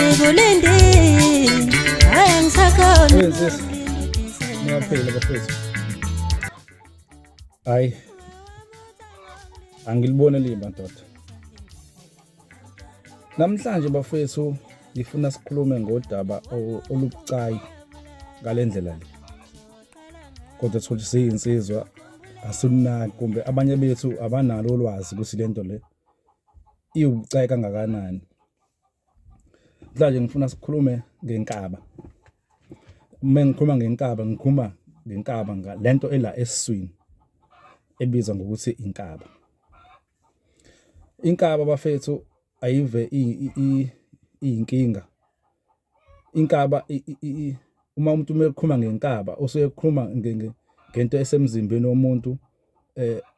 ngikulinde hayi ngisakhona Niyaphila bafethu. Hayi. Angilibone liba ndoda. Namhlanje bafethu ngifuna sikhulume ngodaba olubucayi ngalendlela le. Kodwa thothi siyinsizwa asunaki kumbe abanye bethu abanalo ulwazi ukuthi lento le iwubucayi kangakanani. Manje ngifuna sikhulume ngenkaba. Uma ngikhuluma ngenkaba ngikhuluma ngenkaba lento ela esiswini ebizwa ngokuthi inkaba. Inkaba bafethu ayive iyinkinga. Inkaba uma umuntu ekhuluma ngenkaba usekhuluma ngento esemzimbeni womuntu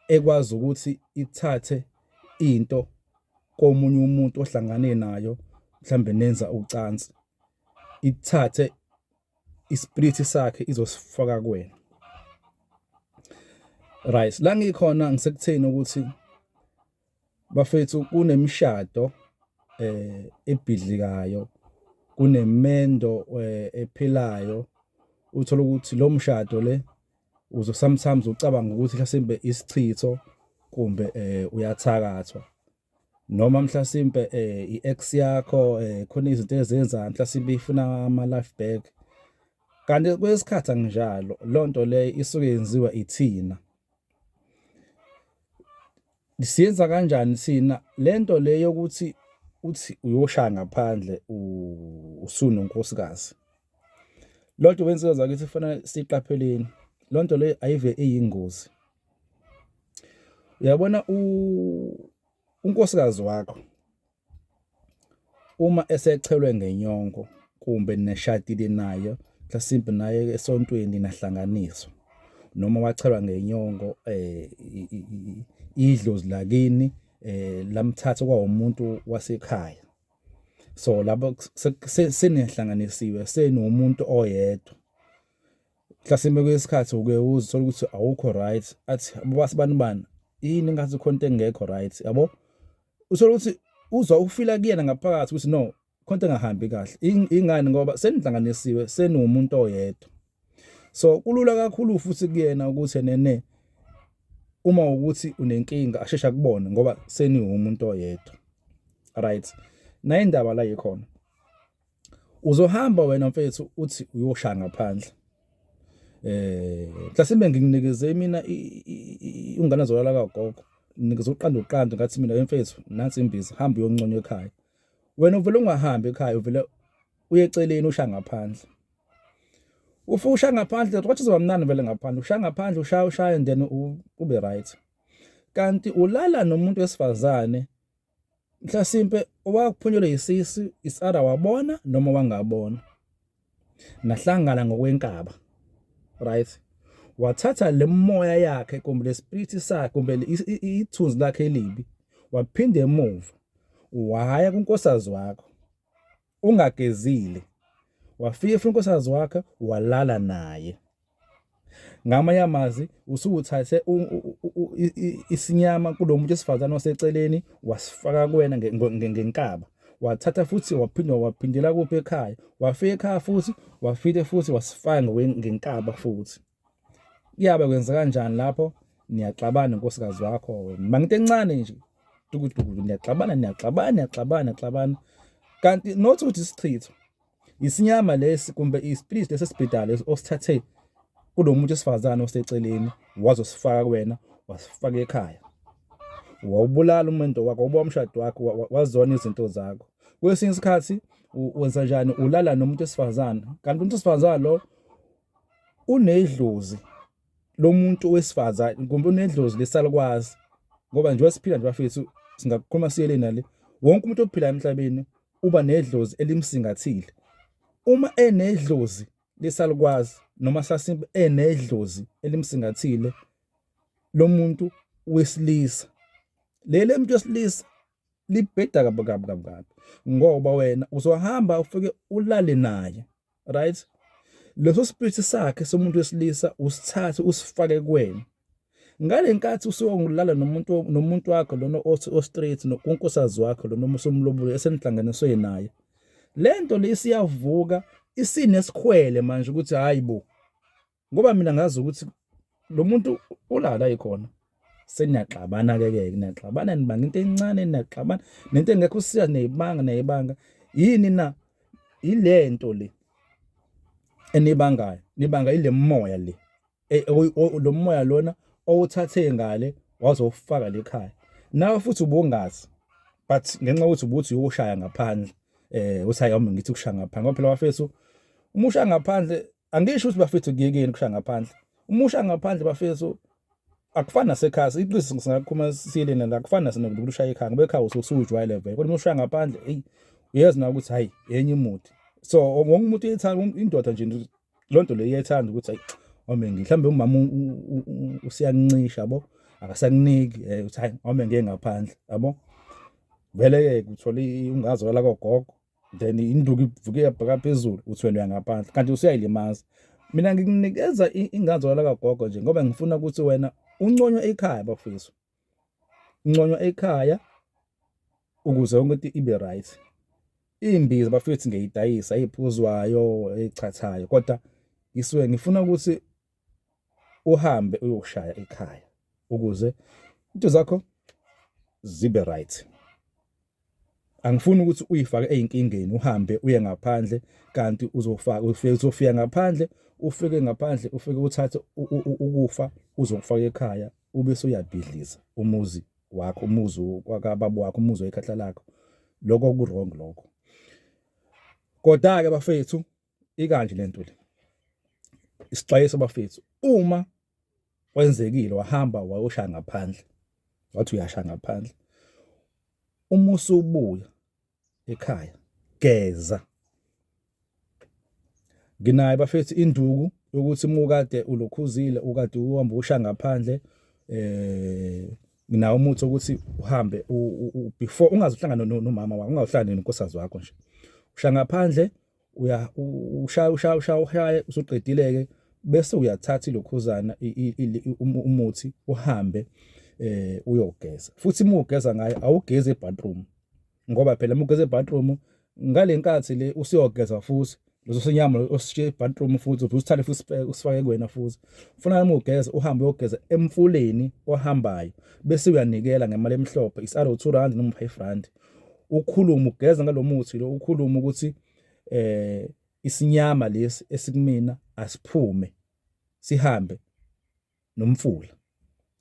ekwazi ukuthi ithathe into komunye umuntu ohlangane nayo mhlambe nenza ucansi ithathe ispirit sakhe izosifaka kuwena. Right, la ngikhona ngisekutheni ukuthi bafethu kunemishado ebhidlikayo, kunemendo ephilayo. Uthola ukuthi lo mshado le sometimes ucabanga ukuthi mhlasimbe isichitho kumbe uyathakathwa noma mhlasimbe i-ex yakho khona izinto ezenza mhlasimbe ifuna ama life back. Kanti kwesikhathi anginjalo lonto le isuke yenziwa ithina. Siyenza kanjani thina lento le yokuthi uthi uyoshaya ngaphandle usunonkosikazi. Lonto wenziwa zakithi kufanele siqapheleni. Lonto le ayive iyingozi. Uyabona unkosikazi wakho uma esechelwe ngenyongo kumbe neshadile nayo mhlasimbe naye esontweni nahlanganiswa noma wachelwa ngenyongo idlozi lakini lamthatha kwa umuntu wasekhaya. So labo senehlanganisiwe senomuntu oyedwa. Mhlasimbe kwesikhathi uke uzithola ukuthi awukho right athi bani yini ngathi konke engekho right yabo. Uthola ukuthi uzwa ufila kuyena ngaphakathi ukuthi no konke engahambi kahle. Ingani ngoba senihlanganisiwe senomuntu oyedwa. So kulula kakhulu futhi kuyena ukuthi nene uma ukuthi unenkinga ashesha kubone ngoba seni umuntu oyedwa. Right. Na indaba la yikhona. Uzohamba wena mfethu uthi uyoshaya ngaphandle. Mhlasimbe ngikunikeze mina ungane zolala kagogo. Nginikeze uqanda ngathi mina mfethu nansi imbiza hamba uyonconywa ekhaya. Wena uvela ungahambi ekhaya uvela uyeceleni ushaya ngaphandle. Ushaya ngaphandle kwathi uzobamnani vele ngaphandle ushaya ngaphandle ushaya and then ube right. Kanti ulala nomuntu wesifazane mhlasimbe owakuphunyelwe yisisi isara wabona noma wangabona. Nahlangana ngokwenkaba. Right. Wathatha le moya yakhe kumbe le spirit sakhe kumbe ithunzi lakhe elibi waphinde emuva waya kunkosikazi wakho ungagezile. Wafika unkosikazi wakhe walala naye. Ngamanye amazwi usuthathe isinyama kulomuntu esifazana oseceleni wasifaka kuwena ngenkaba. Wathatha futhi waphindela kuphi ekhaya. Wafika ekhaya futhi futhi wasifaka ngenkaba futhi. Kuyabe kwenza kanjani lapho? Niyaxabana unkosikazi wakho. Manginte encane nje. Tukutuku niyaxabana. Kanti not ukuthi isichitho. Isinyama lesi kumbe ispirit lesesibhedala osithathe kulomuntu esifazana oseceleni wazosifaka kuwena wasifaka ekhaya. Wawubulala umuntu wakho ubomshado wakho wazona izinto zakho. Kwesinye isikhathi wenza kanjani ulala nomuntu esifazana kanti umuntu esifazana lo unedlozi lomuntu wesifazana kumbe unedlozi lesalukwazi ngoba nje wasiphila nje bafethu singakhuluma siyele nale wonke umuntu ophila emhlabeni uba nedlozi elimsingathile. Uma enedlozi lesalukwazi noma sasimbe enedlozi elimsingathile lo muntu wesilisa lele muntu wesilisa libheda kabi ngoba wena uzohamba ufike ulale naye. Right. Leso spirit sakhe somuntu wesilisa usithathe usifake kuwena. Ngale nkathi usongulala nomuntu wakho lona o straight nonkosikazi wakho lo noma somlobulo esenihlanganiswe naye. lento lesiyavuka isinesikhwele manje ukuthi hayibo ngoba mina ngazi ukuthi lo muntu ulala ikhona seniyaxabana ke niyaxabana nibanga into encane niyaxabana nento engekho siya neyibanga yini na ilento le enibangayo nibanga ile moya le lo moya lona owuthathe ngale wazofaka lekhaya nawe futhi ubungazi but ngenxa ukuthi ubuthi uyoshaya ngaphandle uthi hayi ngithi ukushaya ngaphandle ngoba phela bafethu umusha ngaphandle angisho ukuthi bafethu kuyekeni ukushaya ngaphandle umusha ngaphandle bafethu akufana nasekhaya iqiniso singakhuluma siyelena la akufana nokushaya ekhaya ngoba ekhaya usukujwayele vele kodwa umusha ngaphandle uyazi na ukuthi hayi yenye imuthi so wonke umuntu uyethanda indoda nje lonto le iyethanda ukuthi hayi mhlawumbe umama usiyancisha yabo akasakuniki uthi hayi ngeke ngaphandle yabo vele ke uthola ungazi wala kogogo then induku ivuke yabhaka phezulu uthi wena uyangaphandle kanti usiyayilimaza mina ngikunikeza ingazi wala kagogo nje ngoba ngifuna ukuthi wena unconywe ekhaya bafethu unconywe ekhaya ukuze yonke into ibe right imbiza bafethu ngiyidayisa iphuzwayo echathayo kodwa isuke ngifuna ukuthi uhambe uyoshaya ekhaya ukuze into zakho zibe right angifuni ukuthi uyifake ezinkingeni uhambe uye ngaphandle kanti uzofika ngaphandle ufike ngaphandle ufike uthathe ukufa uzokufaka ekhaya ube suyabhidliza umuzi wakho umuzi wakababa wakho umuzi wekhahla lakho lokho ku wrong lokho kodwa ke bafethu ikanje lento le isixwayiso bafethu uma kwenzekile wahamba wayoshaya ngaphandle wathi uyashaya ngaphandle uma usubuya ekhaya geza nginayo bafethu induku ukuthi mukade ulokhuzile ukade uhamba usha ngaphandle nginawo umuthi ukuthi uhambe before ungazohlangana nomama wakho ungahlangani nenkosazi wakho nje usha ngaphandle ushaya usuqedileke bese uyathatha ilokhuzana umuthi uhambe uyogeza futhi mugeza ngayo awugeze ebathroom ngoba phela mugeza ebathroom ngalenkathi le usiyogeza futhi leso sinyama osishiye ebathroom futhi usithale futhi usifake kuwena futhi ufuna uma ugeza uhambe uyogeza emfuleni ohambayo bese uyanikela ngemali emhlophe isalo 2 rand noma 5 rand ukhuluma ugeza ngalomuthi lo ukhuluma ukuthi isinyama lesi esikumina asiphume sihambe nomfula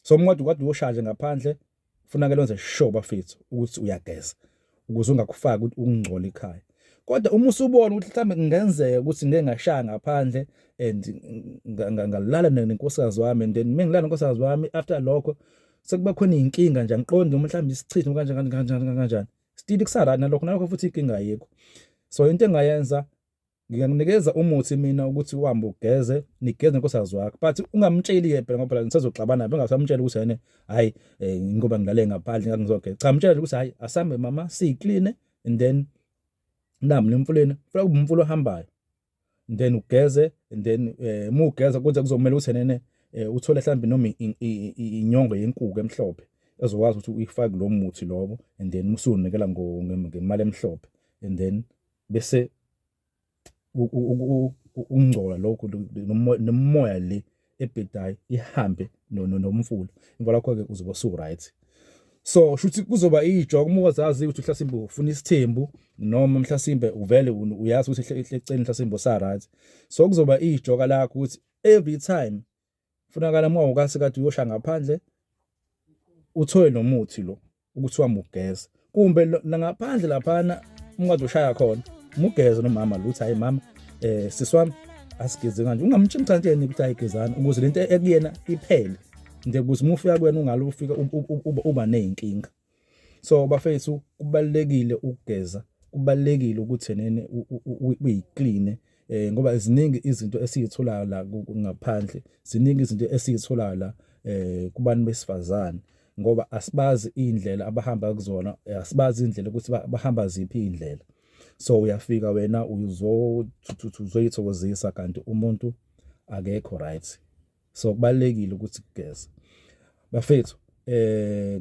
so umuntu kade uyoshaje ngaphandle ufuna ke lenze sure bafethu ukuthi uyageza ukuze ungakufaki ukuthi ungcola ekhaya kodwa uma usubona ukuthi mhlambe kungenzeka ukuthi ngeke ngashaya ngaphandle and ngalala nenkosikazi wami and then mengilala nenkosikazi wami after lokho sekuba khona inkinga nje angiqondi noma mhlambe isichitho kanjani still kusarana nalokho futhi inkinga ayikho so into engayenza ngiyakunikeza umuthi mina ukuthi uhambe ugeze nigeze nenkosikazi wakho but ungamtsheli ke phela ngoba phela nisazoxabana bengasamtshela ukuthi yena hayi ngoba ngilale ngaphandle ngizogeza cha mtshela ukuthi hayi asambe mama siclean and then nami lemfuleni funa kube umfulo ohambayo and then ugeze and then mugeza kuze kuzomela ukuthi nene uthole mhlambe noma inyongo yenkuku emhlophe ezokwazi ukuthi uyifake lo muthi lobo and then usunikela ngemali emhlophe and then bese ungcola lokho nomoya le ebhedayo ihambe nomfula imva lakho ke uzoba so right so shuthi kuzoba ijoke uma wazazi ukuthi mhlasimbe ufuna isithembu noma mhlasimbe uvele uyazi ukuthi eceni mhlasimbe sa right so kuzoba ijoke lakho ukuthi every time funakala uma ukase kade uyosha ngaphandle uthole nomuthi lo ukuthi wamugeza kumbe ngaphandle laphana ungade ushaya khona mugeza nomama lo uthi hayi mama siswami asigeze kanje ungamtshimthatheni ukuthi ayigezana ukuze lento ekuyena iphele nje ukuthi mufika kuwena ungalo ufika uba nezinkinga so bafethu kubalekile ukugeza kubalekile ukuthi nene uyiclean ngoba ziningi izinto esizitholayo la ngaphandle ziningi izinto esizitholayo la kubantu besifazane ngoba asibazi indlela abahamba kuzona asibazi indlela ukuthi bahamba ziphi indlela so uyafika wena uzoyithokozisa kanti umuntu akekho right so kubalekile ukuthi kugeza bafethu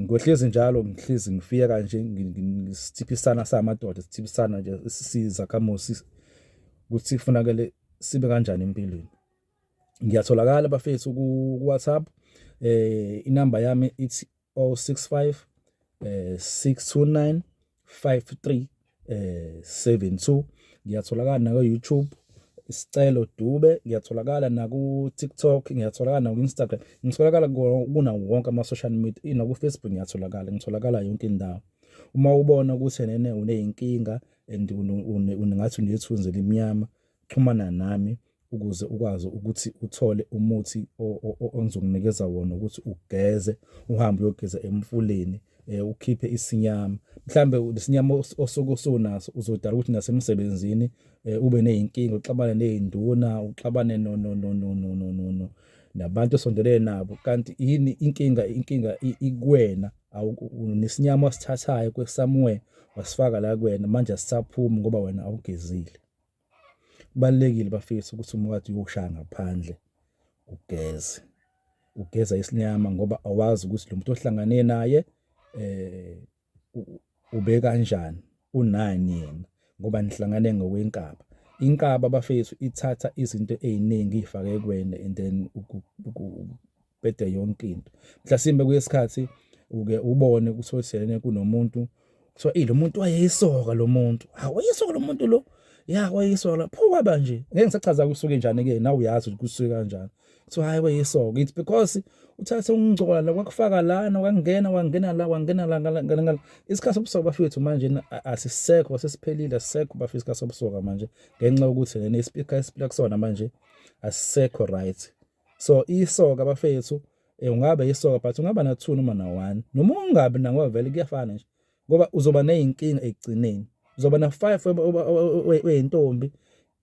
Ngohlezi njalo ngihlezi ngifika kanje ngisiphisana samadoda siphisana nje sizakhamuzi ukuthi kufanele sibe kanjani empilweni. Ngiyatholakala bafethu ku WhatsApp inamba yami ithi 065 629 5372. Ngiyatholakala na ku YouTube isicelo Dube, ngiyatholakala na ku TikTok, ngiyatholakala na ku Instagram, ngitholakala kuna wonke ama social media, na ku Facebook ngitholakala yonke indawo. Uma ubona ukuthi nene uneyinkinga and ungathi unethunzi limnyama, xhumana nami ukuze ukwazi ukuthi uthole umuthi ongizokunikeza wona ukuthi ugeze, uhambe uyogeza emfuleni, ukhiphe isinyama. Mhlambe lesinyama osokusunaso uzodala ukuthi nasemsebenzini ube neyinkinga, uxabane nezinduna, uxabane nabantu osondelene nabo, kanti yini inkinga ikwena. Nesinyama osithathayo kwesamwe wasifaka la kuwena, manje asisaphumi ngoba wena awugezile. Kubalekile bafethu ukuthi uma kade uyoshaya ngaphandle ugeza isinyama, ngoba awazi ukuthi lo muntu ohlangane naye ube kanjani, unani yena, ngoba nihlangane ngokwenkaba. Inkaba bafethu ithatha izinto eziningi ifake kuwena and then ubhede yonke into. Mhlasimbe kuyesikhathi uke ubone ukuthi kunomuntu kuthiwa lo muntu wayeyisoka, lo muntu wayeyisoka, lo muntu lo wayeyisoka. Pho kwaba nje ngeke ngisachaza kusuke njani ke, nawe uyazi ukuthi kusuke kanjani. So hayi wayeyisoka, it's because uthathe ungcola la kwakufaka lana, wangena la. Isikhathi sobusoka bafethu manje asisekho, sesiphelile, asisekho bafethu isikhathi sobusoka manje, ngenxa yokuthi nespeaker esiphila kusona manje asisekho right. So isoka bafethu ungabe isoka but ungaba na 2 noma na 1, noma ungabe nangoba vele kuyafana nje, ngoba uzoba neyinkinga ekugcineni. Uzoba na 5 weyintombi,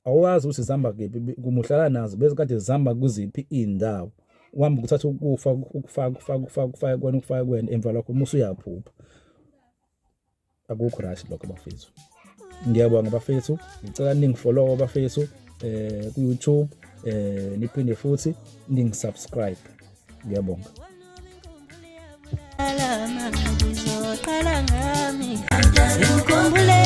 awazi ukuthi zihamba kephi, kumuhlala nazo bese kade zihamba kuziphi indawo. Uhamba ukuthatha ukufaka kwena emva lakho musu uyaphupha. Akukho right lokho bafethu. Ngiyabonga bafethu, ngicela ningifollow bafethu ku YouTube, niphinde futhi ningisubscribe. Ngiyabonga. Alama ngizoqala ngami ngikhumbule